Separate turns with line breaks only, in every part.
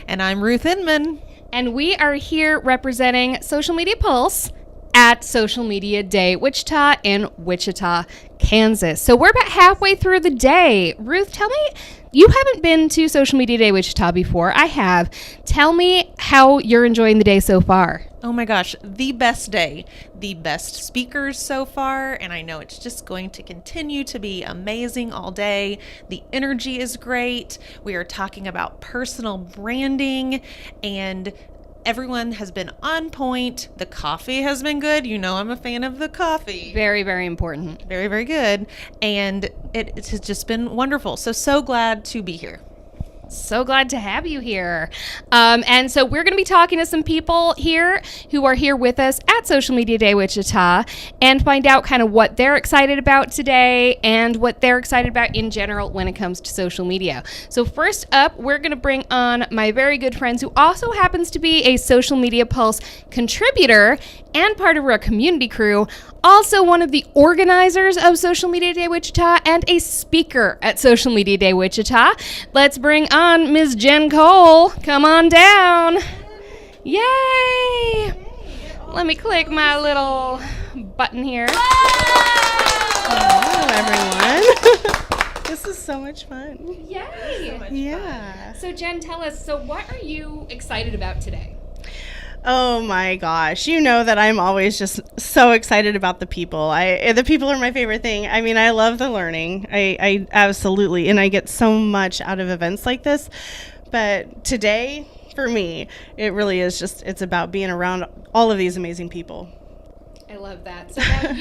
And I'm Ruth Inman.
And we are here representing Social Media Pulse at Social Media Day Wichita in Wichita, Kansas. So we're about halfway through the day. Ruth, tell me, you haven't been to Social Media Day Wichita before. I have. Tell me how you're enjoying the day so far.
Oh my gosh, the best day, the best speakers so far, and I know it's just going to continue to be amazing all day. The energy is great. We are talking about personal branding, and everyone has been on point. The coffee has been good. You know I'm a fan of the coffee.
Very, very important.
Very, very good. And it has just been wonderful. So glad to be here.
So glad to have you here. And so we're going to be talking to some people here who are here with us at Social Media Day Wichita and find out kind of what they're excited about today and what they're excited about in general when it comes to social media. So first up, we're going to bring on my very good friends who also happens to be a Social Media Pulse contributor and part of our community crew, also one of the organizers of Social Media Day Wichita and a speaker at Social Media Day Wichita. Let's bring on Ms. Jen Cole. Come on down. Yay! Let me click my little button here.
Hello, everyone. This is so much fun.
Yay!
Yeah.
So Jen, tell us, so what are you excited about today?
Oh my gosh. You know that I'm always just so excited about the people. The people are my favorite thing. I mean, I love the learning. I absolutely, and I get so much out of events like this. But today, for me, it really is just, it's about being around all of these amazing people.
I love that. So now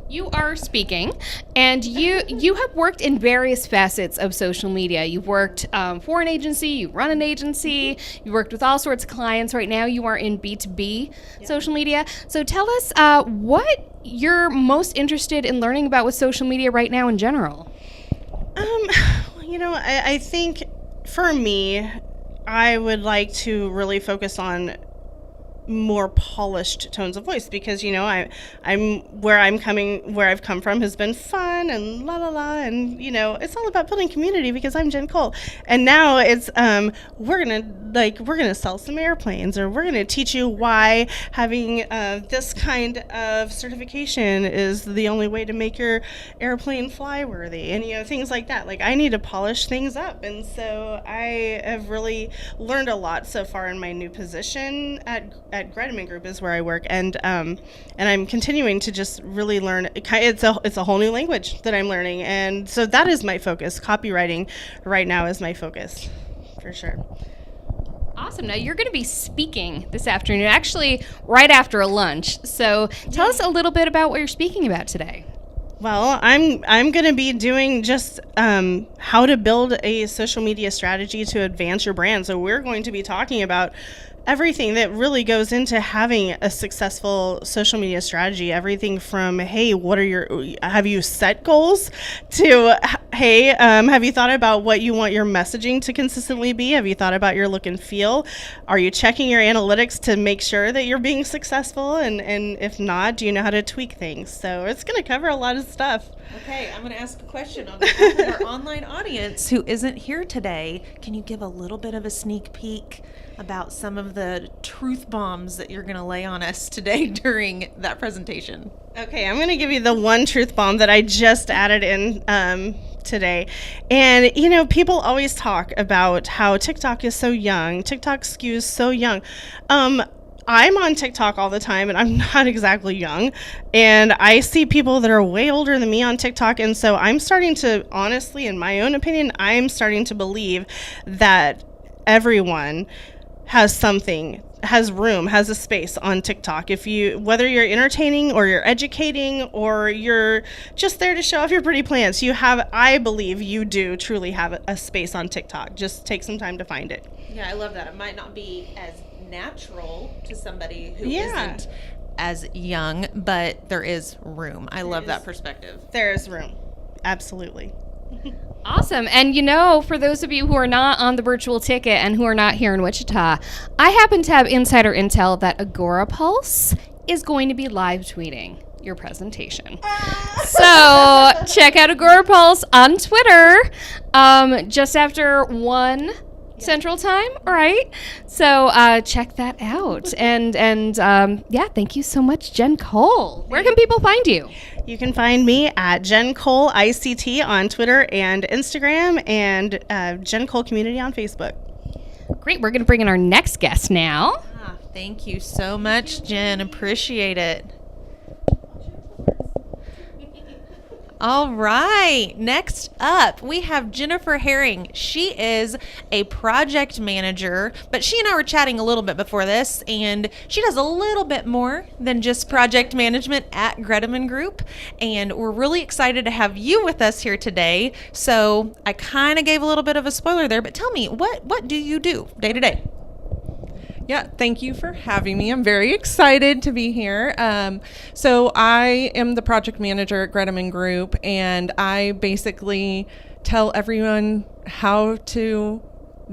you are speaking, and you have worked in various facets of social media. You've worked for an agency, you run an agency, you worked with all sorts of clients. Right now you are in B2B social media. So tell us what you're most interested in learning about with social media right now in general.
I think for me, I would like to really focus on more polished tones of voice because I'm where I've come from has been fun and la la la, and it's all about building community because I'm Jen Cole, and now it's we're gonna sell some airplanes, or we're gonna teach you why having this kind of certification is the only way to make your airplane fly worthy, and things like that. Like, I need to polish things up, and so I have really learned a lot so far in my new position at Gnome Group is where I work, and I'm continuing to just really learn. It's a whole new language that I'm learning, and so that is my focus. Copywriting right now is my focus, for sure.
Awesome. Now you're going to be speaking this afternoon, actually right after a lunch. So tell us a little bit about what you're speaking about today.
Well, I'm going to be doing just how to build a social media strategy to advance your brand. So we're going to be talking about everything that really goes into having a successful social media strategy. Everything from, hey, have you set goals, to, hey, have you thought about what you want your messaging to consistently be? Have you thought about your look and feel? Are you checking your analytics to make sure that you're being successful? And if not, do you know how to tweak things? So it's going to cover a lot of stuff.
Okay, I'm going to ask a question on behalf of our online audience who isn't here today. Can you give a little bit of a sneak peek about some of the truth bombs that you're going to lay on us today during that presentation?
Okay, I'm going to give you the one truth bomb that I just added in today. And, people always talk about how TikTok is so young. TikTok skews so young. I'm on TikTok all the time, and I'm not exactly young. And I see people that are way older than me on TikTok. And so I'm starting to, honestly, in my own opinion, I'm starting to believe that everyone has a space on TikTok. Whether you're entertaining or you're educating or you're just there to show off your pretty plants, I believe you do truly have a space on TikTok. Just take some time to find it.
Yeah, I love that. It might not be as natural to somebody who isn't as young, but there is room. I love that perspective.
There is room. Absolutely.
Awesome. And for those of you who are not on the virtual ticket and who are not here in Wichita, I happen to have insider intel that Agora Pulse is going to be live tweeting your presentation. So check out Agora Pulse on Twitter just after 1 Central Time. All right. So check that out. And yeah, thank you so much, Jen Cole. Where can people find you?
You can find me at Jen Cole ICT on Twitter and Instagram, and Jen Cole Community on Facebook.
Great. We're going to bring in our next guest now.
Thank you so much, Jen. Appreciate it. All right. Next up, we have Jennifer Herring. She is a project manager, but she and I were chatting a little bit before this, and she does a little bit more than just project management at Gnome Group. And we're really excited to have you with us here today. So I kind of gave a little bit of a spoiler there, but tell me, what do you do day to day?
Yeah, thank you for having me. I'm very excited to be here. So I am the project manager at Gnome Group, and I basically tell everyone how to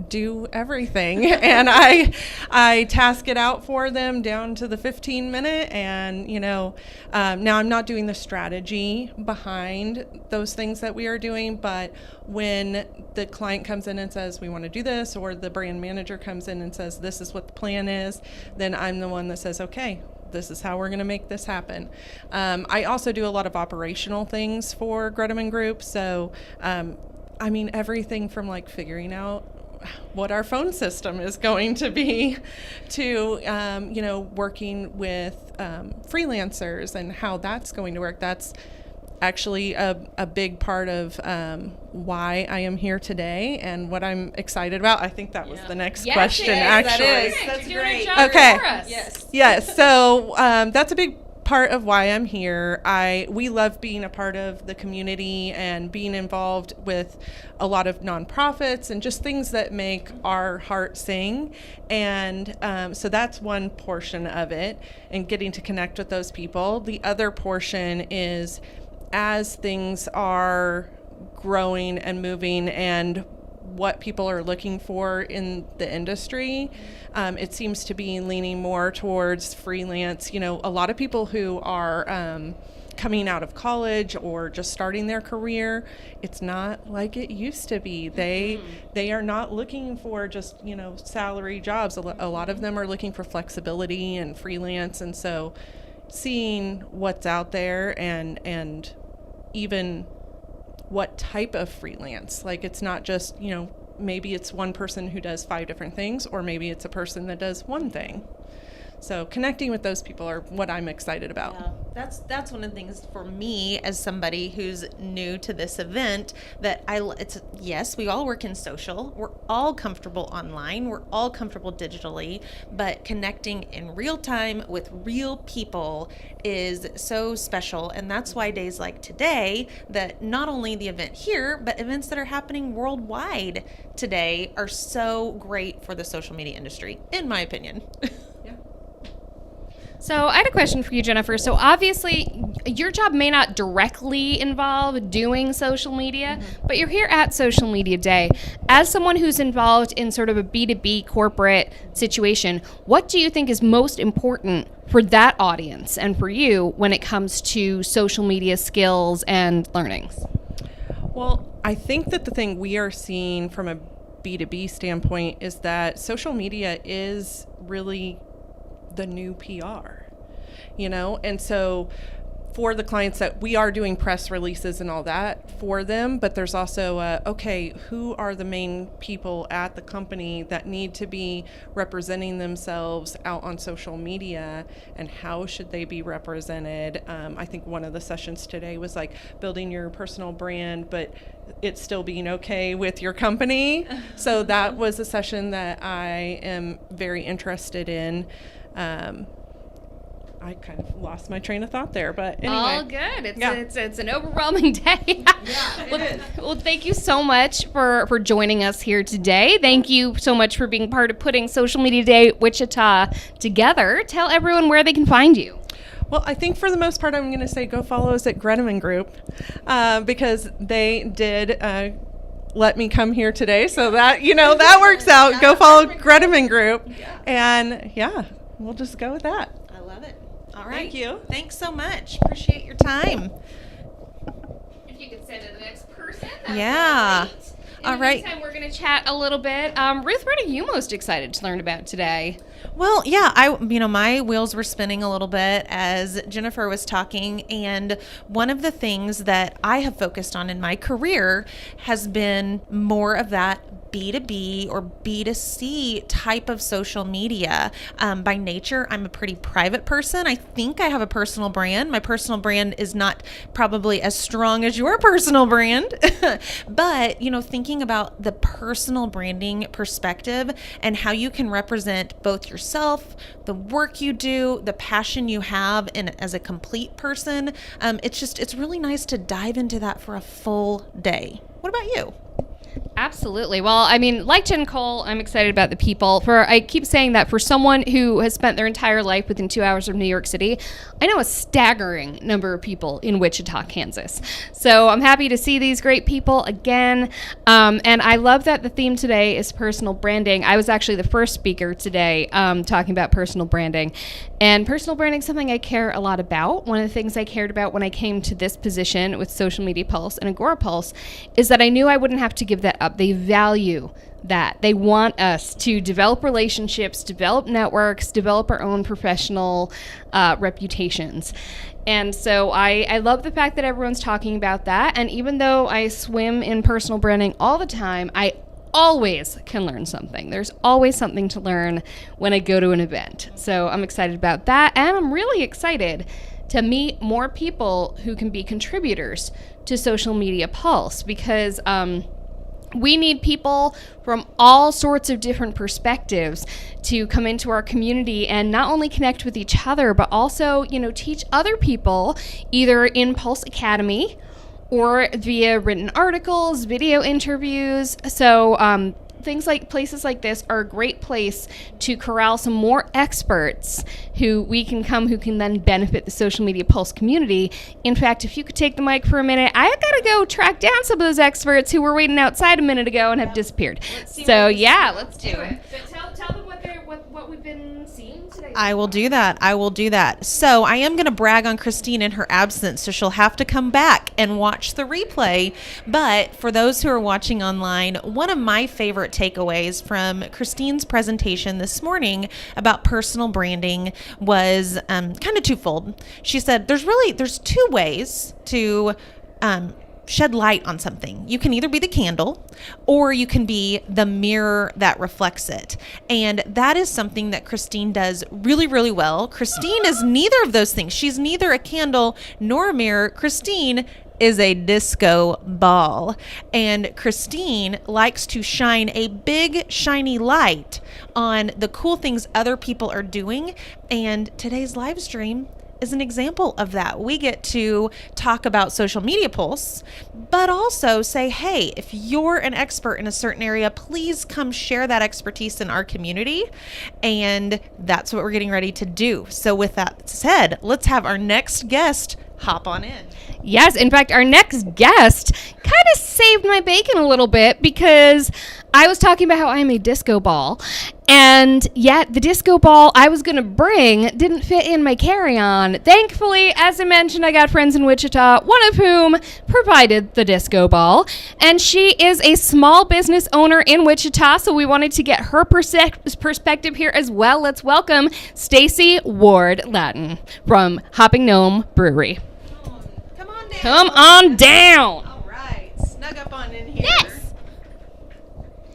do everything. And I task it out for them down to the 15-minute. And, now I'm not doing the strategy behind those things that we are doing, but when the client comes in and says, we want to do this, or the brand manager comes in and says, this is what the plan is, then I'm the one that says, okay, this is how we're going to make this happen. I also do a lot of operational things for Gnome Group. So, everything from like figuring out what our phone system is going to be to, working with freelancers and how that's going to work. That's actually a big part of why I am here today and what I'm excited about. I think that was the next question, actually.
That is. That's great.
Okay. Yes. So that's a big part of why I'm here. We love being a part of the community and being involved with a lot of nonprofits and just things that make our heart sing. And so that's one portion of it, and getting to connect with those people. The other portion is, as things are growing and moving and what people are looking for in the industry, it seems to be leaning more towards freelance. A lot of people who are coming out of college or just starting their career, it's not like it used to be. They are not looking for just, salary jobs. A lot of them are looking for flexibility and freelance. And so seeing what's out there and even what type of freelance, like it's not just, maybe it's one person who does 5 different things, or maybe it's a person that does one thing. So connecting with those people are what I'm excited about.
Yeah, that's one of the things for me as somebody who's new to this event that yes, we all work in social. We're all comfortable online. We're all comfortable digitally, but connecting in real time with real people is so special. And that's why days like today, that not only the event here, but events that are happening worldwide today are so great for the social media industry, in my opinion.
So I had a question for you, Jennifer. So obviously, your job may not directly involve doing social media, but you're here at Social Media Day. As someone who's involved in sort of a B2B corporate situation, what do you think is most important for that audience and for you when it comes to social media skills and learnings?
Well, I think that the thing we are seeing from a B2B standpoint is that social media is really the new PR, and so for the clients that we are doing press releases and all that for them, but there's also who are the main people at the company that need to be representing themselves out on social media, and how should they be represented? I think one of the sessions today was like building your personal brand, but it still being okay with your company. So that was a session that I am very interested in. I kind of lost my train of thought there, but anyway.
All good. It's an overwhelming day. Well, thank you so much for joining us here today. Thank you so much for being part of putting Social Media Day Wichita together. Tell everyone where they can find you.
Well, I think for the most part, I'm going to say go follow us at Gnome Group, because they did let me come here today. So that, that works out. Go follow Gnome Group. And we'll just go with that.
I love it. All right.
Thank you.
Thanks so much. Appreciate your time.
If you could send to the next person.
Yeah. All right.
Meantime, we're going to chat a little bit. Ruth, what are you most excited to learn about today?
Well, yeah, my wheels were spinning a little bit as Jennifer was talking, and one of the things that I have focused on in my career has been more of that B2B or B2C type of social media. By nature, I'm a pretty private person. I think I have a personal brand. My personal brand is not probably as strong as your personal brand, but, thinking about the personal branding perspective and how you can represent both yourself, the work you do, the passion you have as a complete person. It's really nice to dive into that for a full day. What about you?
Absolutely. Well, I mean, like Jen Cole, I'm excited about the people. I keep saying that for someone who has spent their entire life within 2 hours of New York City, I know a staggering number of people in Wichita, Kansas. So I'm happy to see these great people again. And I love that the theme today is personal branding. I was actually the first speaker today talking about personal branding. And personal branding is something I care a lot about. One of the things I cared about when I came to this position with Social Media Pulse and Agora Pulse is that I knew I wouldn't have to give that up. They value that. They want us to develop relationships, develop networks, develop our own professional reputations. And so I love the fact that everyone's talking about that. And even though I swim in personal branding all the time, I always can learn something. There's always something to learn when I go to an event. So I'm excited about that. And I'm really excited to meet more people who can be contributors to Social Media Pulse, because we need people from all sorts of different perspectives to come into our community and not only connect with each other, but also, teach other people either in Pulse Academy or via written articles, video interviews. So places like this are a great place to corral some more experts who can then benefit the Social Media Pulse community. In fact, if you could take the mic for a minute, I gotta go track down some of those experts who were waiting outside a minute ago and have disappeared. Let's do it. So tell them what we've been seeing today.
I will do that. So I am going to brag on Christine in her absence, so she'll have to come back and watch the replay. But for those who are watching online, one of my favorite takeaways from Christine's presentation this morning about personal branding was kind of twofold. She said there's two ways to shed light on something. You can either be the candle or you can be the mirror that reflects it. And that is something that Christine does really, really well. Christine is neither of those things. She's neither a candle nor a mirror. Christine is a disco ball. And Christine likes to shine a big, shiny light on the cool things other people are doing. And today's live stream is an example of that. We get to talk about Social Media Pulse, but also say, hey, if you're an expert in a certain area, please come share that expertise in our community. And that's what we're getting ready to do. So with that said, let's have our next guest hop on in.
Yes, in fact, our next guest kind of saved my bacon a little bit, because I was talking about how I'm a disco ball, and yet the disco ball I was going to bring didn't fit in my carry-on. Thankfully, as I mentioned, I got friends in Wichita, one of whom provided the disco ball, and she is a small business owner in Wichita, so we wanted to get her perspective here as well. Let's welcome Stacey Ward-Latin from Hopping Gnome Brewery. Come on down.
All right. Snug up on in here.
Yes.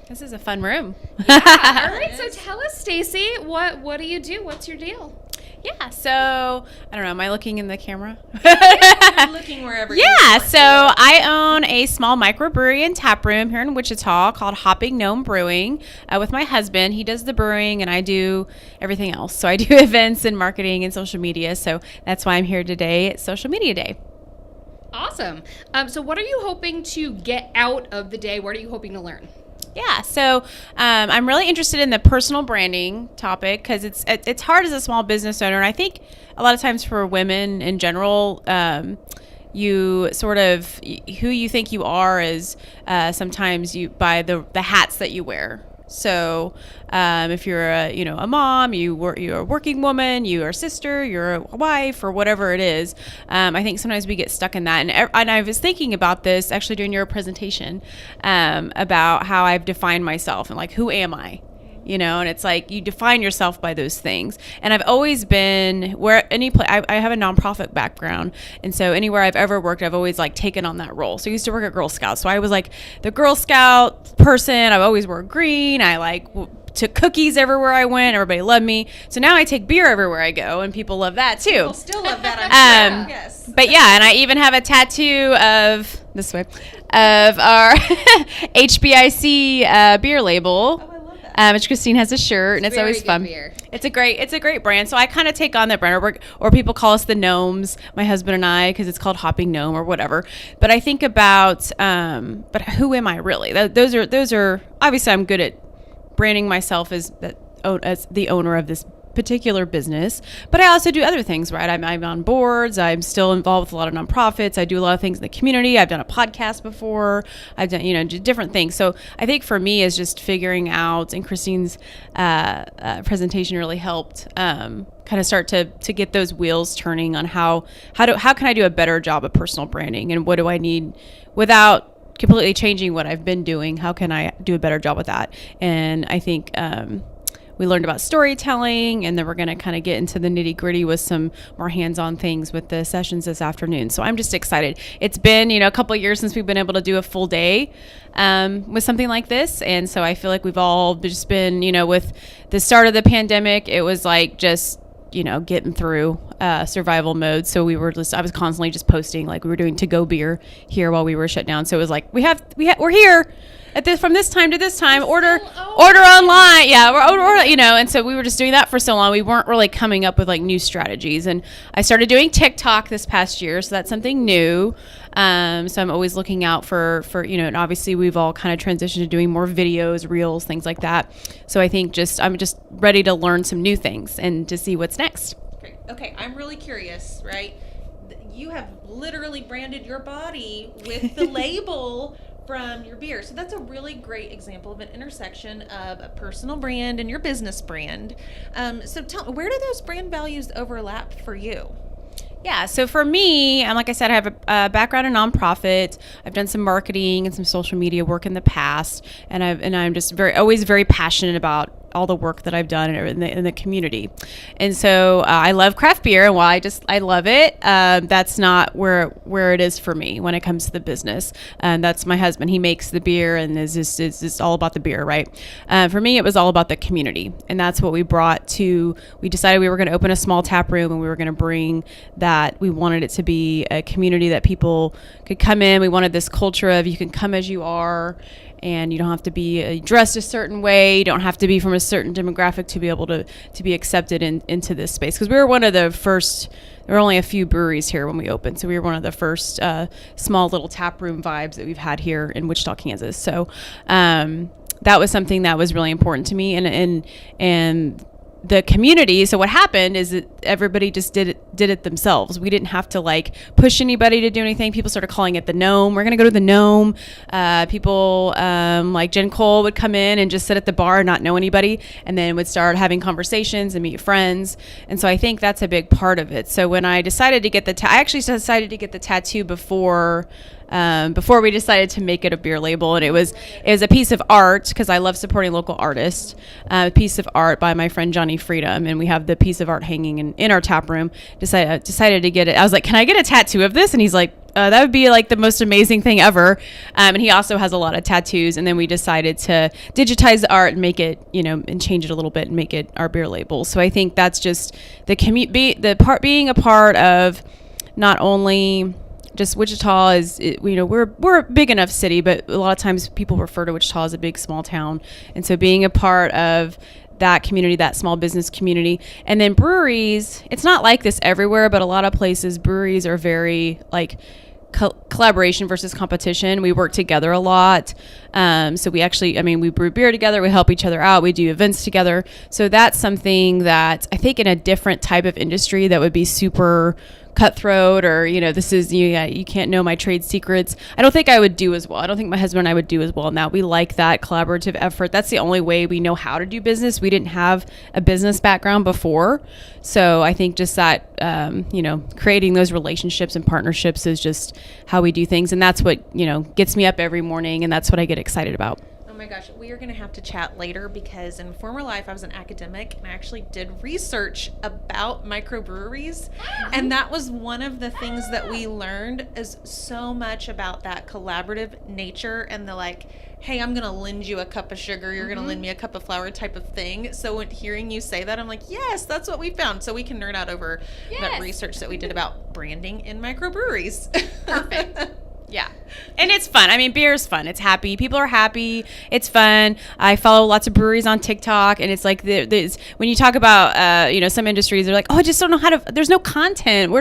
This is a fun room.
Yeah. All right. So tell us, Stacey, what do you do? What's your deal?
Yeah. So I don't know. Am I looking in the camera?
You're looking wherever you want.
So I own a small microbrewery and tap room here in Wichita called Hopping Gnome Brewing with my husband. He does the brewing and I do everything else. So I do events and marketing and social media. So that's why I'm here today at Social Media Day.
Awesome. So what are you hoping to get out of the day? What are you hoping to learn?
Yeah, so I'm really interested in the personal branding topic, because it's hard as a small business owner. And I think a lot of times for women in general, you sort of, who you think you are is sometimes you by the hats that you wear. So if you're a mom, you're a working woman, you're a sister, you're a wife, or whatever it is, I think sometimes we get stuck in that. And I was thinking about this actually during your presentation about how I've defined myself and like, who am I? And it's like you define yourself by those things. And I've always been I have a nonprofit background. And so anywhere I've ever worked, I've always like taken on that role. So I used to work at Girl Scouts. So I was like the Girl Scout person. I've always wore green. I like took cookies everywhere I went. Everybody loved me. So now I take beer everywhere I go, and people love that too.
People still love that, I'm sure. Yes.
But yeah, and I even have a tattoo of our HBIC beer label.
Oh, I love that.
Which Christine has a shirt, and it's always fun.
Beer.
It's a great brand. So I kind of take on that brand, or people call us the Gnomes, my husband and I, because it's called Hopping Gnome or whatever. But I think about, but who am I really? Those are obviously I'm good at branding myself as the owner of this particular business, but I also do other things, right? I'm on boards. I'm still involved with a lot of nonprofits. I do a lot of things in the community. I've done a podcast before. I've done, different things. So I think for me is just figuring out, and Christine's presentation really helped kind of start to get those wheels turning on how can I do a better job of personal branding, and what do I need without completely changing what I've been doing? How can I do a better job with that? And I think, we learned about storytelling, and then we're going to kind of get into the nitty gritty with some more hands-on things with the sessions this afternoon. So I'm just excited. It's been, a couple of years since we've been able to do a full day with something like this. And so I feel like we've all just been, with the start of the pandemic, it was like just, getting through survival mode. So I was constantly just posting, like we were doing to-go beer here while we were shut down. So it was like, we're here from this time to this time, order online. Yeah. And so we were just doing that for so long. We weren't really coming up with like new strategies. And I started doing TikTok this past year. So that's something new. So I'm always looking out for, and obviously we've all kind of transitioned to doing more videos, reels, things like that. So I think I'm just ready to learn some new things and to see what's next.
Great. Okay. I'm really curious, right? You have literally branded your body with the label from your beer. So that's a really great example of an intersection of a personal brand and your business brand. So tell me, where do those brand values overlap for you?
Yeah, so for me, and like I said, I have a background in nonprofit. I've done some marketing and some social media work in the past, and I'm just always very passionate about all the work that I've done in the community. And so I love craft beer, and while I love it, that's not where it is for me when it comes to the business. And that's my husband. He makes the beer, and is just all about the beer, right? For me, it was all about the community, and that's what we decided we were going to open a small tap room, and we were going to bring that. We wanted it to be a community that people could come in. We wanted this culture of you can come as you are, and you don't have to be dressed a certain way. You don't have to be from a certain demographic to be able to be accepted into this space. Because we were one of the first, there were only a few breweries here when we opened. So we were one of the first small little tap room vibes that we've had here in Wichita, Kansas. So that was something that was really important to me. And the community. So what happened is that everybody just did it themselves. We didn't have to like push anybody to do anything. People started calling it the Gnome. We're going to go to the Gnome. People like Jen Cole would come in and just sit at the bar and not know anybody, and then would start having conversations and meet friends. And so I think that's a big part of it. So when I decided to get I actually decided to get the tattoo before we decided to make it a beer label, and it was a piece of art, because I love supporting local artists, a piece of art by my friend Johnny Freedom, and we have the piece of art hanging in our tap room. Decided to get it. I was like, can I get a tattoo of this? And he's like, that would be like the most amazing thing ever. And he also has a lot of tattoos. And then we decided to digitize the art and make it, and change it a little bit and make it our beer label. So I think that's just being a part of not only just Wichita is, we're a big enough city, but a lot of times people refer to Wichita as a big small town. And so being a part of that community, that small business community. And then breweries, it's not like this everywhere, but a lot of places, breweries are very like collaboration versus competition. We work together a lot. So we brew beer together. We help each other out. We do events together. So that's something that I think in a different type of industry that would be super cutthroat, or, this is, you can't know my trade secrets. I don't think I would do as well. I don't think my husband and I would do as well now. We like that collaborative effort. That's the only way we know how to do business. We didn't have a business background before. So I think just that, creating those relationships and partnerships is just how we do things. And that's what, gets me up every morning. And that's what I get excited about.
Oh my gosh, we are going to have to chat later, because in former life I was an academic and I actually did research about microbreweries, and that was one of the things that we learned, is so much about that collaborative nature and the hey, I'm going to lend you a cup of sugar, you're going to lend me a cup of flour type of thing. So when hearing you say that, I'm like, yes, that's what we found. So we can nerd out over that research that we did about branding in microbreweries.
Perfect. Yeah. And it's fun. I mean, beer is fun. It's happy. People are happy. It's fun. I follow lots of breweries on TikTok, and it's like when you talk about, some industries, they're like, oh, I just don't know there's no content.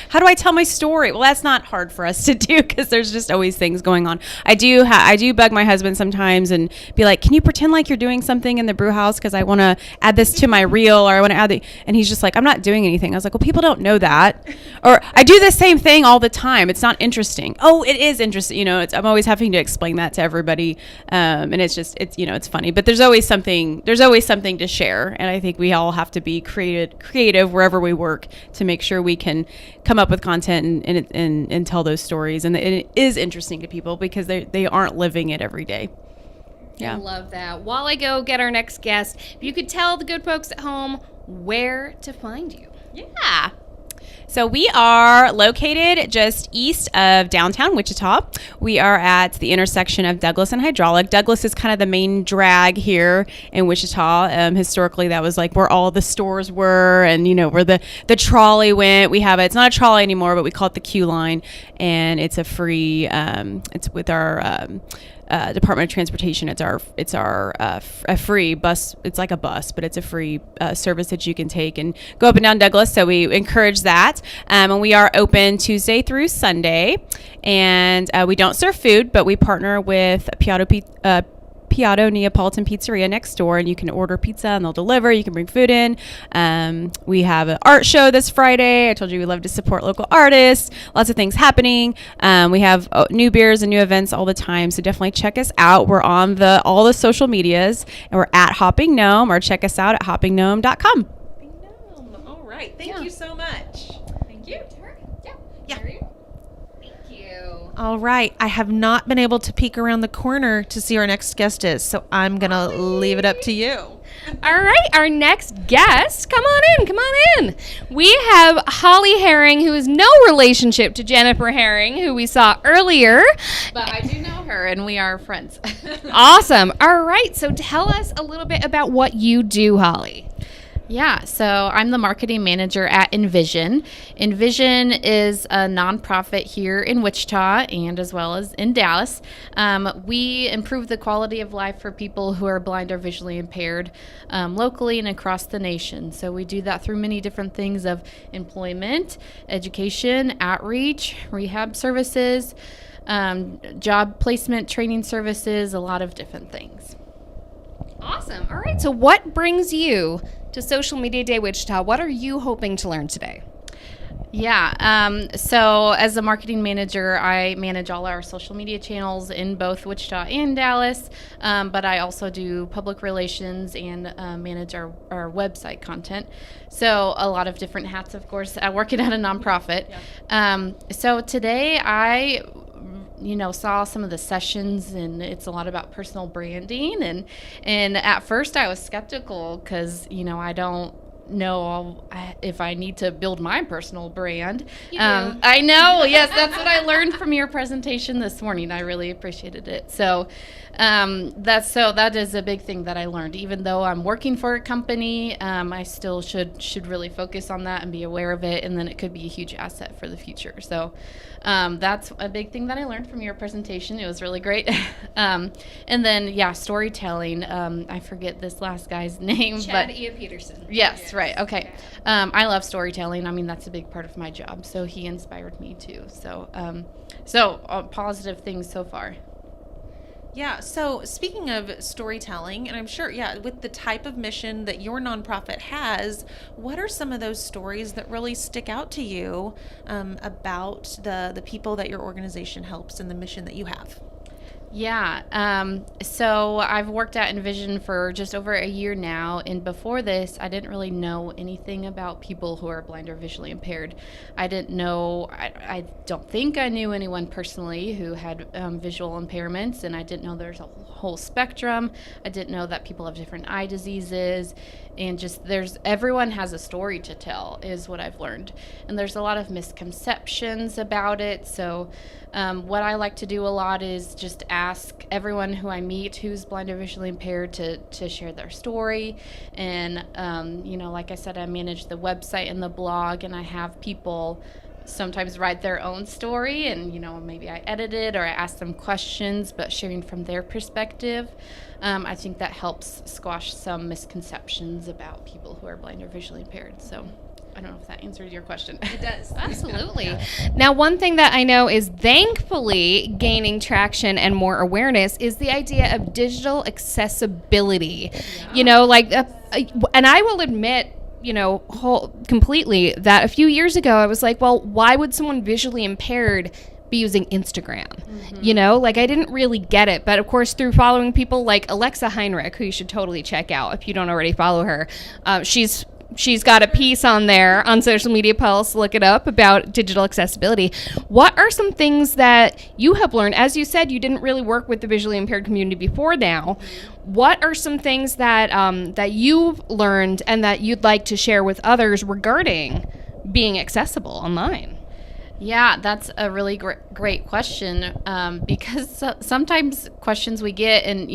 How do I tell my story? Well, that's not hard for us to do, because there's just always things going on. I do bug my husband sometimes and be like, can you pretend like you're doing something in the brew house? Because I want to add this to my reel, or I want to add and he's just like, I'm not doing anything. I was like, well, people don't know that. Or I do the same thing all the time. It's not interesting. Oh, it is interesting. I'm always having to explain that to everybody. And it's funny, but there's always something to share. And I think we all have to be creative wherever we work to make sure we can come up with content and tell those stories. And it is interesting to people because they aren't living it every day. Yeah.
I love that. While I go get our next guest, if you could tell the good folks at home where to find you.
Yeah. So we are located just east of downtown Wichita. We are at the intersection of Douglas and Hydraulic. Douglas is kind of the main drag here in Wichita. Historically, that was like where all the stores were, and where the trolley went. It's not a trolley anymore, but we call it the Q line, and it's a free. It's with our. Department of Transportation. It's our a free bus. It's like a bus, but it's a free service that you can take and go up and down Douglas. So we encourage that. And we are open Tuesday through Sunday. And we don't serve food, but we partner with Piatto Neapolitan Pizzeria next door, and you can order pizza and they'll deliver. You can bring food in. We have an art show this Friday. I told you we love to support local artists. Lots of things happening. We have new beers and new events all the time, so definitely check us out. We're on all the social medias, and we're at Hopping Gnome, or check us out at hoppinggnome.com.
Gnome. All right. Thank you so much. Thank you. Yeah. All right. I have not been able to peek around the corner to see who our next guest is, so I'm going to leave it up to you.
All right. Our next guest. Come on in. We have Holly Herring, who is no relationship to Jennifer Herring, who we saw earlier.
But I do know her, and we are friends.
Awesome. All right. So tell us a little bit about what you do, Holly.
Yeah, so I'm the marketing manager at Envision. Envision is a nonprofit here in Wichita and as well as in Dallas. We improve the quality of life for people who are blind or visually impaired locally and across the nation. So we do that through many different things of employment, education, outreach, rehab services, job placement, training services, a lot of different things.
Awesome. All right. So what brings you to Social Media Day Wichita? What are you hoping to learn today?
Yeah. So as a marketing manager, I manage all our social media channels in both Wichita and Dallas. But I also do public relations and manage our website content. So a lot of different hats, of course, working at a nonprofit. Yeah. So today I saw some of the sessions, and it's a lot about personal branding. And at first I was skeptical because, I don't know if I need to build my personal brand. I know. Yes, that's what I learned from your presentation this morning. I really appreciated it. So that is a big thing that I learned. Even though I'm working for a company, I still should really focus on that and be aware of it, and then it could be a huge asset for the future. So that's a big thing that I learned from your presentation. It was really great. And then, storytelling. I forget this last guy's name.
Chad E. Peterson.
Yes, right. Okay. I love storytelling. I mean, that's a big part of my job. So he inspired me too. So positive things so far.
Yeah, so speaking of storytelling, and I'm sure, yeah, with the type of mission that your nonprofit has, what are some of those stories that really stick out to you about the people that your organization helps and the mission that you have?
Yeah. So I've worked at Envision for just over a year now. And before this, I didn't really know anything about people who are blind or visually impaired. I didn't know, I don't think I knew anyone personally who had visual impairments. And I didn't know there's a whole spectrum. I didn't know that people have different eye diseases. And just everyone has a story to tell is what I've learned. And there's a lot of misconceptions about it. So what I like to do a lot is just ask everyone who I meet who's blind or visually impaired to share their story. And, like I said, I manage the website and the blog, and I have people sometimes write their own story, and, maybe I edit it or I ask them questions, but sharing from their perspective. I think that helps squash some misconceptions about people who are blind or visually impaired. So I don't know if that answers your question.
It does. Absolutely. Now, one thing that I know is thankfully gaining traction and more awareness is the idea of digital accessibility. Yeah. And I will admit, completely that a few years ago I was like, well, why would someone visually impaired be using Instagram? Mm-hmm. I didn't really get it. But of course, through following people like Alexa Heinrich, who you should totally check out if you don't already follow her, she's got a piece on there on Social Media Pulse, look it up, about digital accessibility. What are some things that you have learned? As you said, you didn't really work with the visually impaired community before now. What are some things that that you've learned and that you'd like to share with others regarding being accessible online?
Yeah, that's a really great question, because sometimes questions we get, and,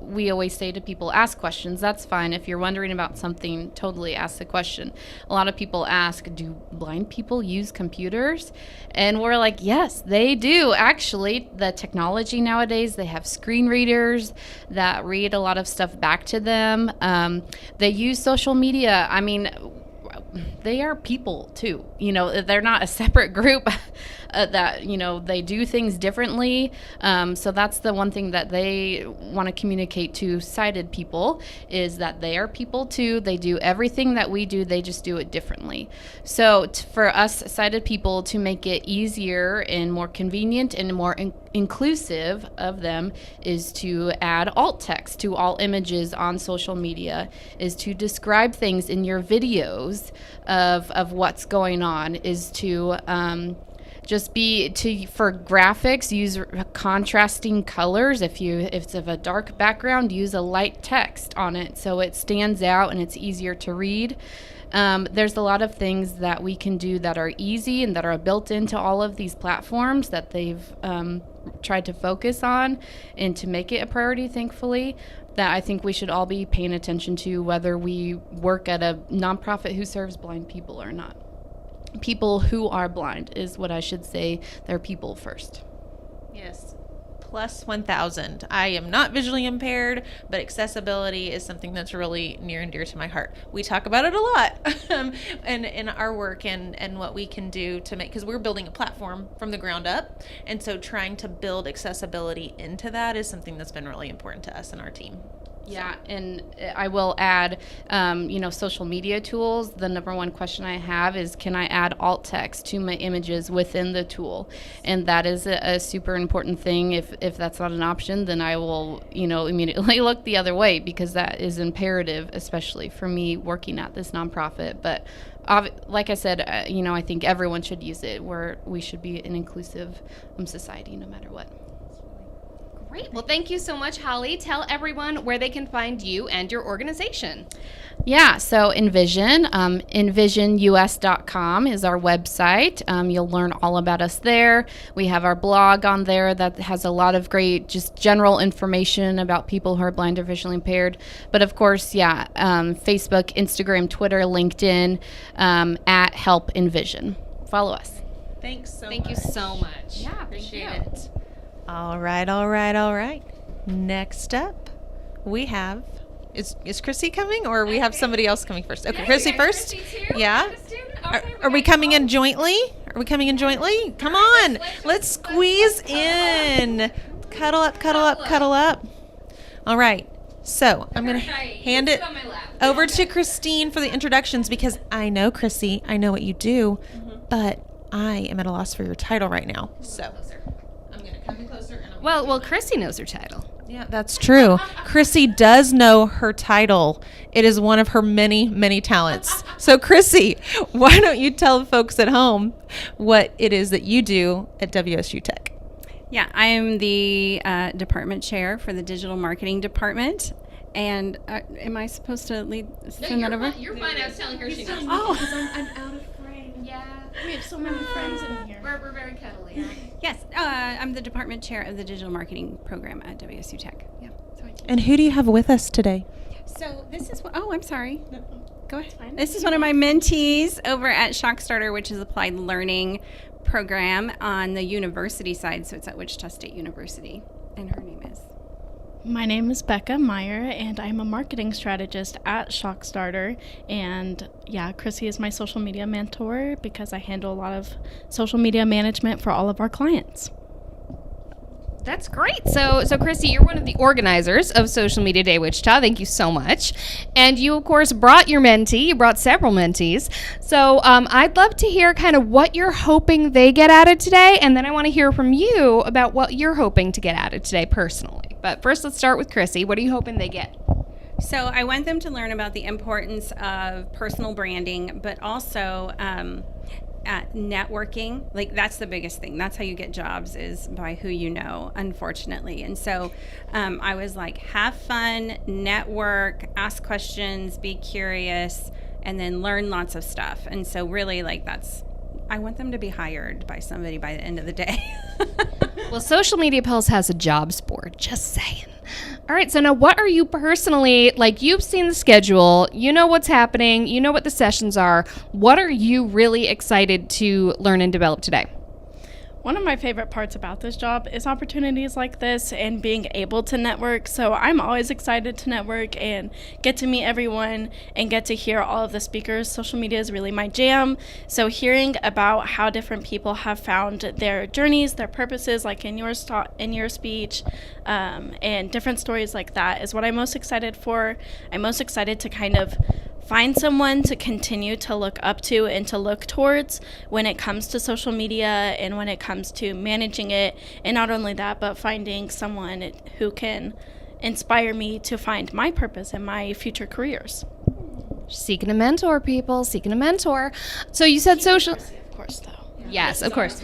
we always say to people, ask questions. That's fine. If you're wondering about something, totally ask the question. A lot of people ask, do blind people use computers? And we're like, yes, they do. Actually, the technology nowadays, they have screen readers that read a lot of stuff back to them. They use social media. I mean, they are people too. They're not a separate group that, they do things differently. So that's the one thing that they want to communicate to sighted people, is that they are people too. They do everything that we do. They just do it differently. So for us sighted people, to make it easier and more convenient and more inclusive of them, is to add alt text to all images on social media, is to describe things in your videos of what's going on, is to for graphics, use contrasting colors. If it's of a dark background, use a light text on it so it stands out and it's easier to read. There's a lot of things that we can do that are easy and that are built into all of these platforms that they've tried to focus on and to make it a priority, thankfully, that I think we should all be paying attention to, whether we work at a nonprofit who serves blind people or not. People who are blind is what I should say. They're people first.
Yes. Plus 1,000. I am not visually impaired, but accessibility is something that's really near and dear to my heart. We talk about it a lot and in our work and what we can do to make, because we're building a platform from the ground up. And so trying to build accessibility into that is something that's been really important to us and our team.
Yeah, and I will add, social media tools. The number one question I have is, can I add alt text to my images within the tool? And that is a super important thing. If that's not an option, then I will, immediately look the other way, because that is imperative, especially for me working at this nonprofit. But like I said, I think everyone should use it. We should be an inclusive society no matter what.
Great. Well, thank you so much, Holly. Tell everyone where they can find you and your organization.
Yeah, so Envision, envisionus.com is our website. You'll learn all about us there. We have our blog on there that has a lot of great, just general information about people who are blind or visually impaired. But of course, Facebook, Instagram, Twitter, LinkedIn, at Help Envision. Follow us.
Thanks so much.
Thank you so much.
Yeah,
appreciate it. All right. Next up, we have, is Chrissy coming, or we have somebody else coming first? Okay, Chrissy first. Yeah. Are we coming in jointly? Come on. Let's squeeze in. Cuddle up, cuddle up, cuddle up. All right. So I'm going to hand it over to Christine for the introductions because I know, Chrissy, I know what you do, but I am at a loss for your title right now. So I'm going to come in closer. And
Well, Chrissy knows her title.
yeah, that's true. Chrissy does know her title. It is one of her many, many talents. So Chrissy, why don't you tell the folks at home what it is that you do at WSU Tech?
Yeah, I am the department chair for the digital marketing department. And am I supposed to send that over?
You're fine. I was telling her she knows.
Oh,
I'm out of frame.
Yeah.
We have so many friends in here.
We're very cuddly.
yes. I'm the department chair of the digital marketing program at WSU Tech. Yeah.
And who do you have with us today?
So this is I'm sorry. No, go ahead. This is one of my mentees over at ShockStarter, which is applied learning program on the university side. So it's at Wichita State University, and her name is.
My name is Becca Meyer, and I'm a marketing strategist at ShockStarter. And yeah, Chrissy is my social media mentor because I handle a lot of social media management for all of our clients.
That's great. So Chrissy, you're one of the organizers of Social Media Day Wichita. Thank you so much. And you, of course, brought your mentee. You brought several mentees. So I'd love to hear kind of what you're hoping they get out of today, and then I want to hear from you about what you're hoping to get out of today personally. But first, let's start with Chrissy. What are you hoping they get?
So I want them to learn about the importance of personal branding, but also at networking. Like, that's the biggest thing. That's how you get jobs, is by who you know, unfortunately. And so I was like, have fun, network, ask questions, be curious, and then learn lots of stuff. And so really, like, I want them to be hired by somebody by the end of the day.
Well, Social Media Pulse has a jobs board, just saying. All right, so now what are you personally, like, you've seen the schedule, you know what's happening, you know what the sessions are. What are you really excited to learn and develop today?
One of my favorite parts about this job is opportunities like this and being able to network. So I'm always excited to network and get to meet everyone and get to hear all of the speakers. Social media is really my jam. So hearing about how different people have found their journeys, their purposes, like in your speech, and different stories like that is what I'm most excited for. I'm most excited to kind of find someone to continue to look up to and to look towards when it comes to social media and when it comes to managing it. And not only that, but finding someone who can inspire me to find my purpose in my future careers.
Seeking a mentor, people, seeking a mentor. So you said social...
Of course, though.
Yes, of course.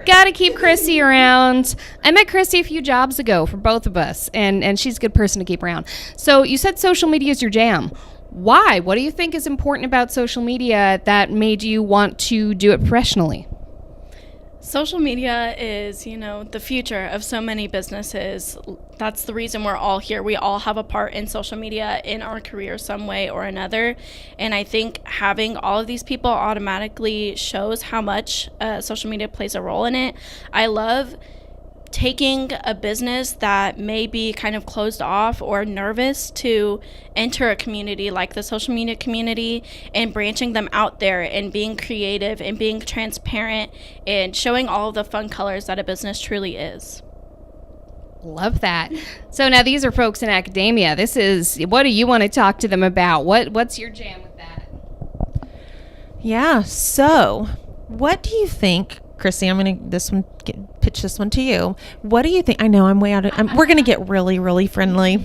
Got to keep Chrissy around. I met Chrissy a few jobs ago for both of us, and she's a good person to keep around. So you said social media is your jam. Why? What do you think is important about social media that made you want to do it professionally?
Social media is, the future of so many businesses. That's the reason we're all here. We all have a part in social media in our career some way or another. And I think having all of these people automatically shows how much social media plays a role in it. I love taking a business that may be kind of closed off or nervous to enter a community like the social media community and branching them out there and being creative and being transparent and showing all of the fun colors that a business truly is.
Love that. So now these are folks in academia. What do you want to talk to them about? What's your jam with that?
Yeah, so what do you think, Chrissy, I'm going to pitch this one to you. What do you think? I know I'm way out of, we're going to get really, really friendly.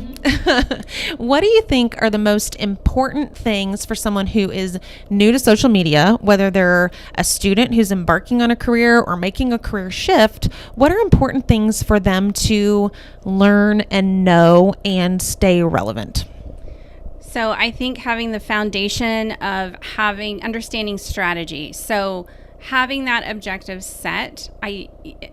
What do you think are the most important things for someone who is new to social media, whether they're a student who's embarking on a career or making a career shift? What are important things for them to learn and know and stay relevant?
So I think having the foundation of understanding strategy. So having that objective set,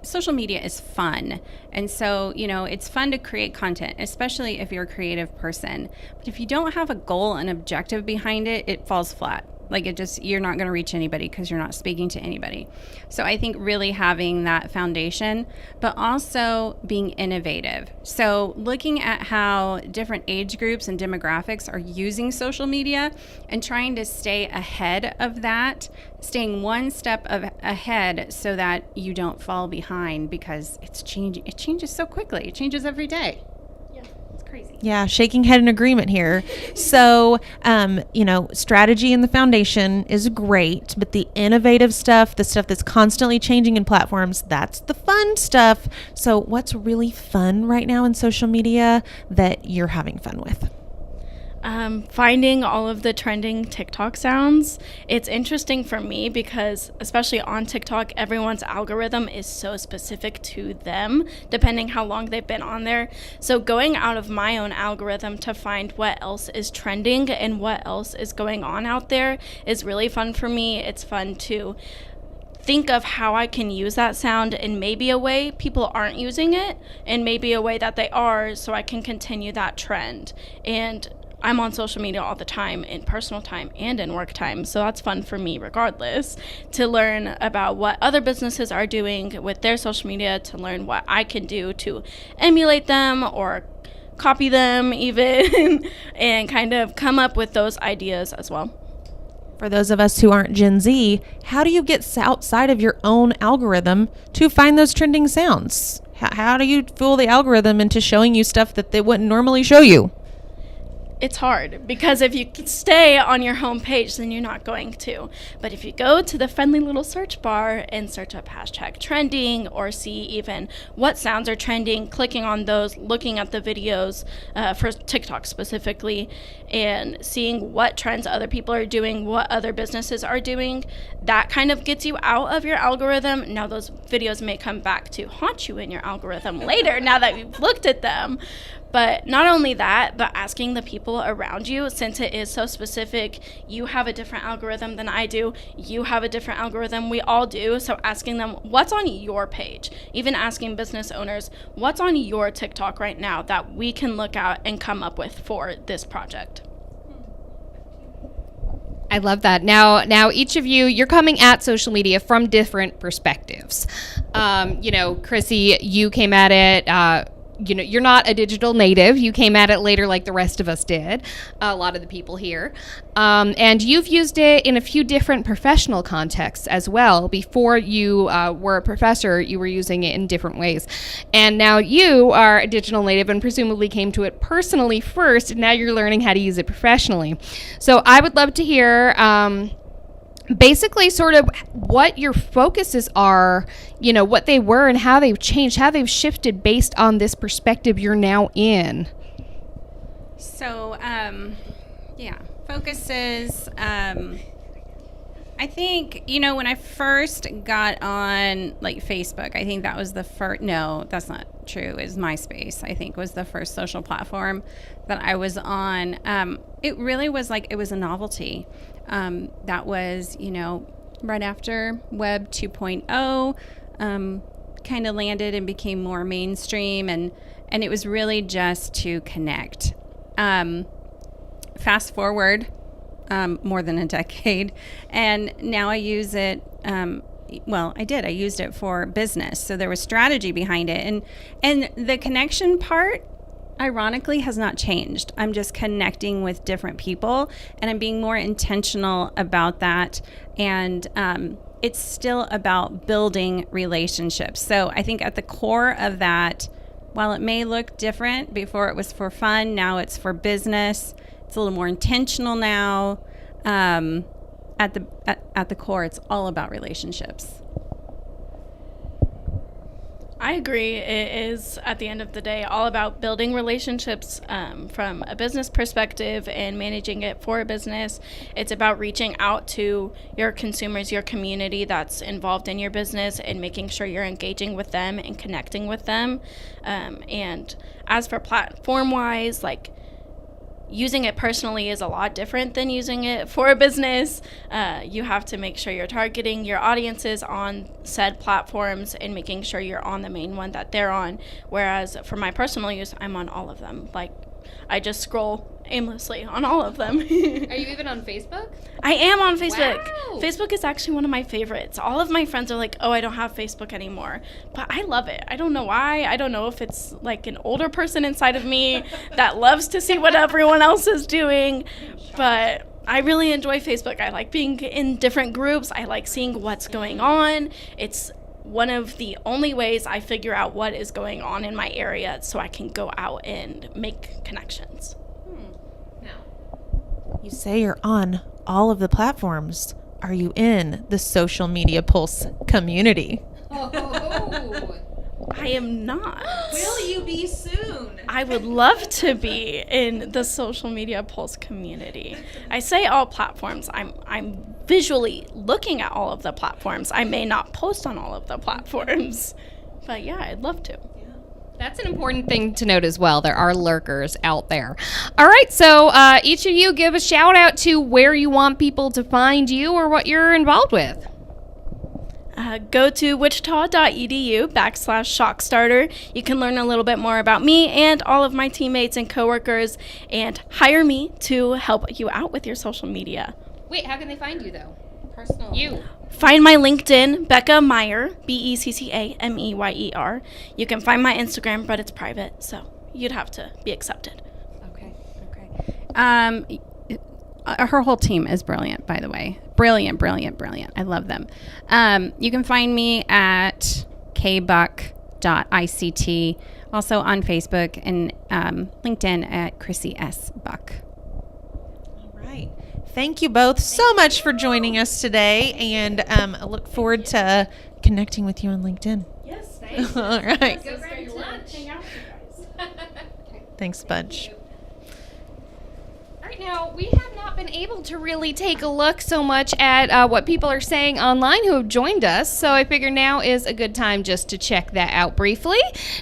social media is fun. And so, it's fun to create content, especially if you're a creative person. But if you don't have a goal and objective behind it, it falls flat. Like you're not going to reach anybody because you're not speaking to anybody. So I think really having that foundation, but also being innovative. So looking at how different age groups and demographics are using social media and trying to stay ahead of that, staying one step ahead so that you don't fall behind, because it's changing. It changes so quickly. It changes every day. Crazy.
Yeah, shaking head in agreement here. So, strategy and the foundation is great, but the innovative stuff, the stuff that's constantly changing in platforms, that's the fun stuff. So, what's really fun right now in social media that you're having fun with?
Finding all of the trending TikTok sounds. It's interesting for me because, especially on TikTok, everyone's algorithm is so specific to them, depending how long they've been on there. So going out of my own algorithm to find what else is trending and what else is going on out there is really fun for me. It's fun to think of how I can use that sound in maybe a way people aren't using it, and maybe a way that they are, so I can continue that trend. And I'm on social media all the time, in personal time and in work time, so that's fun for me regardless, to learn about what other businesses are doing with their social media, to learn what I can do to emulate them or copy them even, and kind of come up with those ideas as well.
For those of us who aren't Gen Z, how do you get outside of your own algorithm to find those trending sounds? How do you fool the algorithm into showing you stuff that they wouldn't normally show you?
It's hard because if you stay on your home page, then you're not going to. But if you go to the friendly little search bar and search up hashtag trending, or see even what sounds are trending, clicking on those, looking at the videos for TikTok specifically, and seeing what trends other people are doing, what other businesses are doing, that kind of gets you out of your algorithm. Now those videos may come back to haunt you in your algorithm later now that you've looked at them. But not only that, but asking the people around you, since it is so specific, you have a different algorithm than I do, you have a different algorithm, we all do. So asking them, what's on your page? Even asking business owners, what's on your TikTok right now that we can look at and come up with for this project?
I love that. Now each of you, you're coming at social media from different perspectives. Chrissy, you came at it, you're not a digital native. You came at it later like the rest of us did, a lot of the people here. And you've used it in a few different professional contexts as well. Before you were a professor, you were using it in different ways. And now you are a digital native and presumably came to it personally first, and now you're learning how to use it professionally. So I would love to hear basically sort of what your focuses are, what they were and how they've changed, how they've shifted based on this perspective you're now in.
So, focuses, I think, when I first got on like Facebook, I think that was the first, no, that's not true, is MySpace, I think was the first social platform that I was on. It really was like, it was a novelty. That was, right after Web 2.0, kind of landed and became more mainstream, and it was really just to connect. Fast forward more than a decade, and now I use it. I used it for business, so there was strategy behind it, and the connection part, ironically, has not changed. I'm just connecting with different people, and I'm being more intentional about that. And it's still about building relationships. So I think at the core of that, while it may look different, before it was for fun, now it's for business. It's a little more intentional now. At the core, it's all about relationships.
I agree. It is, at the end of the day, all about building relationships from a business perspective and managing it for a business. It's about reaching out to your consumers, your community that's involved in your business, and making sure you're engaging with them and connecting with them. And as for platform-wise, like, using it personally is a lot different than using it for a business. You have to make sure you're targeting your audiences on said platforms and making sure you're on the main one that they're on. Whereas for my personal use, I'm on all of them. Like, I just scroll aimlessly on all of them.
Are you even on Facebook?
I am on Facebook.
Wow.
Facebook is actually one of my favorites. All of my friends are like, oh, I don't have Facebook anymore. But I love it. I don't know why. I don't know if it's like an older person inside of me that loves to see what everyone else is doing. But I really enjoy Facebook. I like being in different groups. I like seeing what's going on. It's one of the only ways I figure out what is going on in my area so I can go out and make connections.
You say you're on all of the platforms. Are you in the Social Media Pulse community?
Oh.
I am not.
Will you be soon?
I would love to be in the Social Media Pulse community. I say all platforms. I'm visually looking at all of the platforms. I may not post on all of the platforms, but yeah, I'd love to.
That's an important thing to note as well. There are lurkers out there. All right, so each of you give a shout out to where you want people to find you or what you're involved with.
Go to wichita.edu/ShockStarter. You can learn a little bit more about me and all of my teammates and coworkers and hire me to help you out with your social media.
Wait, how can they find you, though? Personal. You.
Find my LinkedIn, Becca Meyer, BECCAMEYER. You can find my Instagram, but it's private, so you'd have to be accepted.
Okay.
Her whole team is brilliant, by the way. Brilliant. I love them. You can find me at kbuck.ict, also on Facebook, and LinkedIn at Chrissy S. Buck.
All right. Thank you both so much for joining us today, and I look forward to connecting with you on LinkedIn.
Yes,
Thanks.
All right.
Go grab your lunch.
hang out with you guys.
Thanks, bunch.
All right, now, we have not been able to really take a look so much at what people are saying online who have joined us, so I figure now is a good time just to check that out briefly.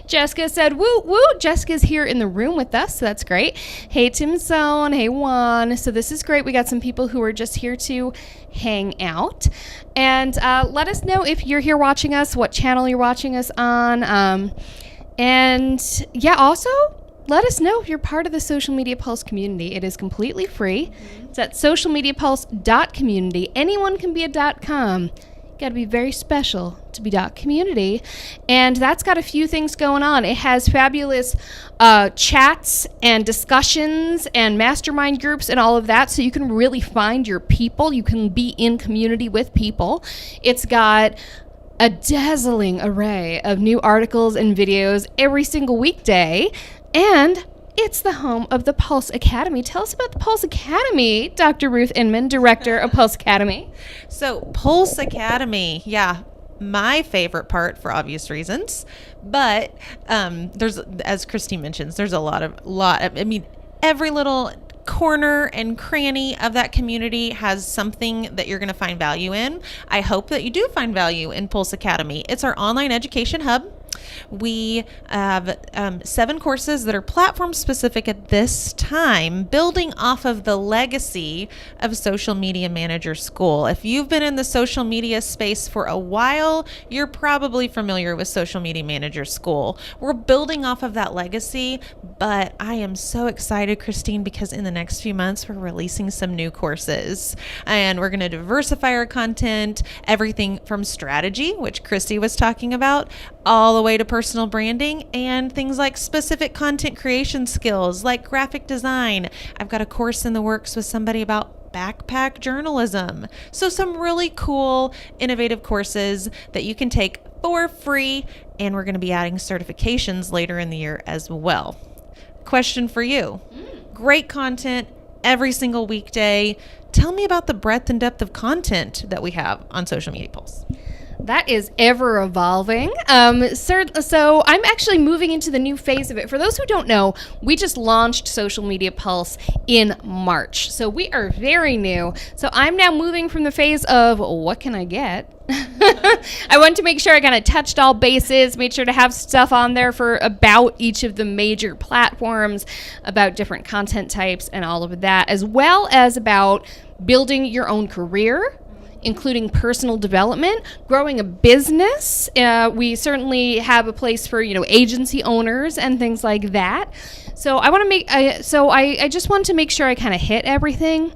Jessica said, woot woot. Jessica's here in the room with us, so that's great. Hey, Tim Zone. Hey, Juan. So this is great. We got some people who are just here to hang out. And let us know if you're here watching us, what channel you're watching us on. And, yeah, also, let us know if you're part of the Social Media Pulse community. It is completely free. It's at socialmediapulse.community. Anyone can be a .com. You got to be very special to be .community. And that's got a few things going on. It has fabulous chats and discussions and mastermind groups and all of that, so you can really find your people. You can be in community with people. It's got a dazzling array of new articles and videos every single weekday. And it's the home of the Pulse Academy. Tell us about the Pulse Academy, Dr. Ruth Inman, Director of Pulse Academy.
So, Pulse Academy, yeah, my favorite part for obvious reasons. But there's, as Christy mentions, there's a lot of, I mean, every little corner and cranny of that community has something that you're going to find value in. I hope that you do find value in Pulse Academy. It's our online education hub. We have 7 courses that are platform specific at this time, building off of the legacy of Social Media Manager School. If you've been in the social media space for a while, you're probably familiar with Social Media Manager School. We're building off of that legacy, but I am so excited, Christine, because in the next few months, we're releasing some new courses, and we're going to diversify our content, everything from strategy, which Christy was talking about, all the way to personal branding and things like specific content creation skills like graphic design. I've got a course in the works with somebody about backpack journalism. So some really cool, innovative courses that you can take for free, and we're going to be adding certifications later in the year as well. Question for you. Great content every single weekday. Tell me about the breadth and depth of content that we have on Social Media Pulse.
That is ever evolving. So I'm actually moving into the new phase of it. For those who don't know, we just launched Social Media Pulse in March. So we are very new. So I'm now moving from the phase of what can I get? I wanted to make sure I kind of touched all bases, made sure to have stuff on there for about each of the major platforms, about different content types and all of that, as well as about building your own career including personal development, growing a business. We certainly have a place for, agency owners and things like that. So I just wanted to make sure I kind of hit everything.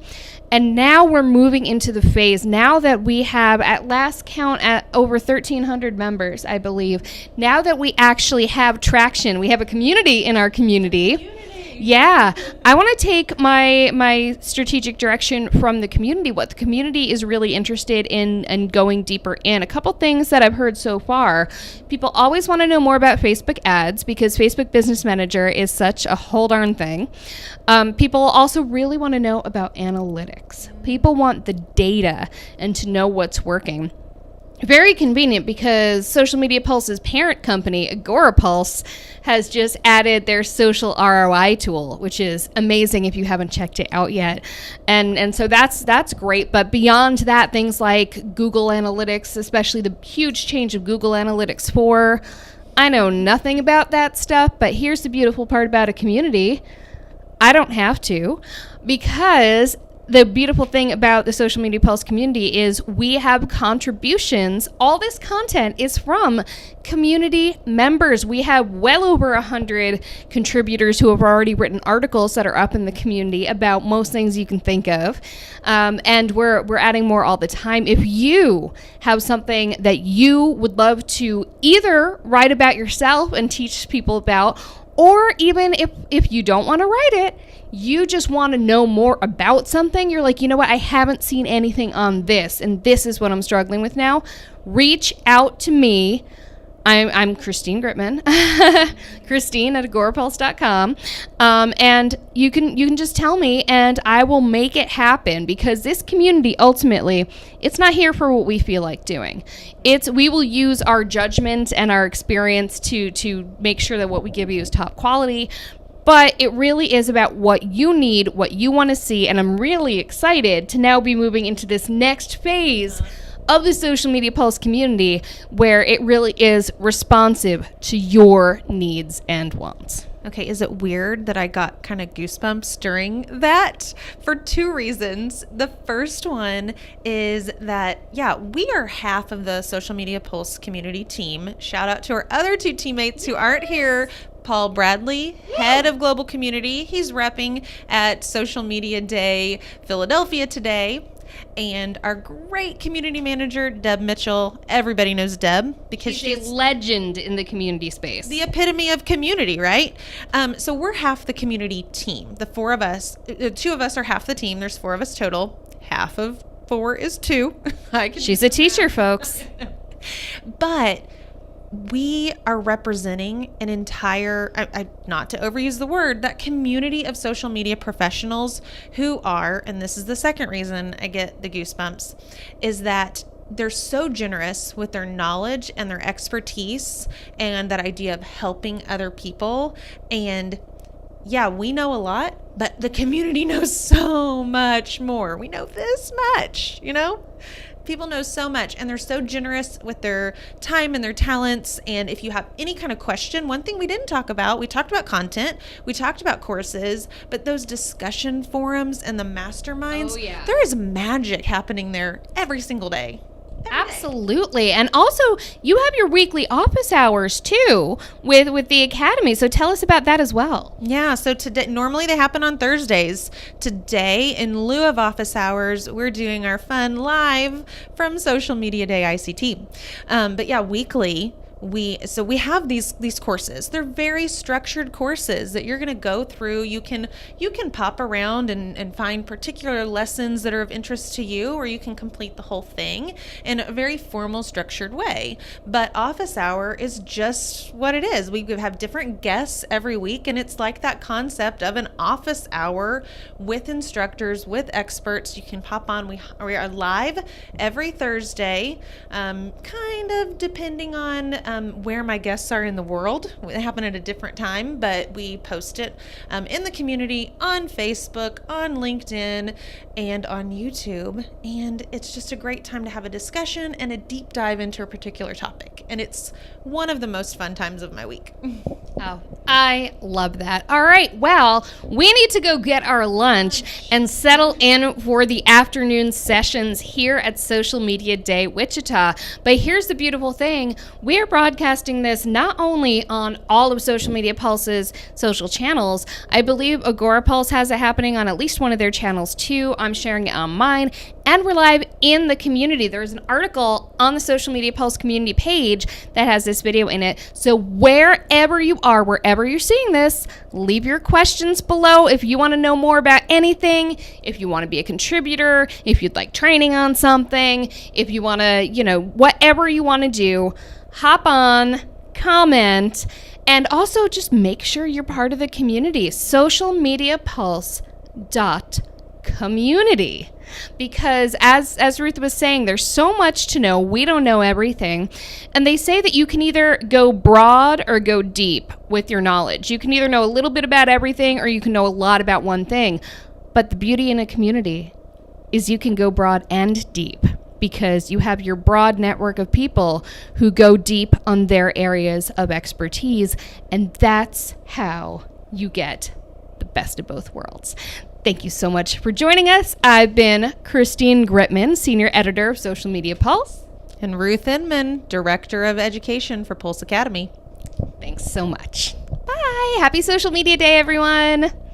And now we're moving into the phase, now that we have, at last count, at over 1,300 members, I believe. Now that we actually have traction, we have a community in our community. Yeah, I want to take my strategic direction from the community, what the community is really interested in and going deeper in. A couple things that I've heard so far. People always want to know more about Facebook ads because Facebook Business Manager is such a whole darn thing. People also really want to know about analytics. People want the data and to know what's working. Very convenient because Social Media Pulse's parent company, AgoraPulse, has just added their social ROI tool, which is amazing if you haven't checked it out yet. And so that's great. But beyond that, things like Google Analytics, especially the huge change of Google Analytics 4, I know nothing about that stuff, but here's the beautiful part about a community. I don't have to, because the beautiful thing about the Social Media Pulse community is we have contributions. All this content is from community members. We have well over 100 contributors who have already written articles that are up in the community about most things you can think of. And we're adding more all the time. If you have something that you would love to either write about yourself and teach people about, or even if you don't want to write it, you just want to know more about something, you're like, you know what, I haven't seen anything on this, and this is what I'm struggling with now, reach out to me. I'm Christine Gritman, Christine at agorapulse.com, and you can just tell me, and I will make it happen, because this community, ultimately, it's not here for what we feel like doing. We will use our judgment and our experience to make sure that what we give you is top quality, but it really is about what you need, what you want to see, and I'm really excited to now be moving into this next phase of the Social Media Pulse community where it really is responsive to your needs and wants.
Okay, is it weird that I got kind of goosebumps during that? For two reasons. The first one is that, we are half of the Social Media Pulse community team. Shout out to our other two teammates who aren't here. Paul Bradley, head of global community. He's repping at Social Media Day Philadelphia today. And our great community manager, Deb Mitchell. Everybody knows Deb because she's
a legend in the community space.
The epitome of community, right? So we're half the community team. The four of us, two of us are half the team. There's four of us total. Half of four is two.
She's a teacher, folks.
But we are representing an entire, not to overuse the word, that community of social media professionals who are, and this is the second reason I get the goosebumps, is that they're so generous with their knowledge and their expertise and that idea of helping other people. And we know a lot, but the community knows so much more. We know this much, People know so much, and they're so generous with their time and their talents. And if you have any kind of question, one thing we didn't talk about, we talked about content, we talked about courses, but those discussion forums and the masterminds, there is magic happening there every single day.
Absolutely. And also, you have your weekly office hours too with the academy. So tell us about that as well.
Yeah. So today, normally they happen on Thursdays. Today, in lieu of office hours, we're doing our fun live from Social Media Day ICT. But weekly. We have these courses. They're very structured courses that you're going to go through. You can pop around and find particular lessons that are of interest to you, or you can complete the whole thing in a very formal, structured way. But office hour is just what it is. We have different guests every week, and it's like that concept of an office hour with instructors, with experts. You can pop on. We are live every Thursday, kind of depending on where my guests are in the world. They happen at a different time, but we post it in the community on Facebook, on LinkedIn, and on YouTube. And it's just a great time to have a discussion and a deep dive into a particular topic. and it's one of the most fun times of my week.
Oh, I love that. All right, well, we need to go get our lunch and settle in for the afternoon sessions here at Social Media Day Wichita. But here's the beautiful thing. We're broadcasting this not only on all of Social Media Pulse's social channels. I believe Agora Pulse has it happening on at least one of their channels too. I'm sharing it on mine. And we're live in the community. There's an article on the Social Media Pulse community page that has this video in it. So wherever you are, wherever you're seeing this, leave your questions below if you want to know more about anything, if you want to be a contributor, if you'd like training on something, if you want to, whatever you want to do, hop on, comment, and also just make sure you're part of the community. socialmediapulse.community. Because as Ruth was saying, there's so much to know. We don't know everything. And they say that you can either go broad or go deep with your knowledge. You can either know a little bit about everything or you can know a lot about one thing. But the beauty in a community is you can go broad and deep because you have your broad network of people who go deep on their areas of expertise. And that's how you get the best of both worlds. Thank you so much for joining us. I've been Christine Gritman, Senior Editor of Social Media Pulse.
And Ruth Inman, Director of Education for Pulse Academy.
Thanks so much. Bye. Happy Social Media Day, everyone.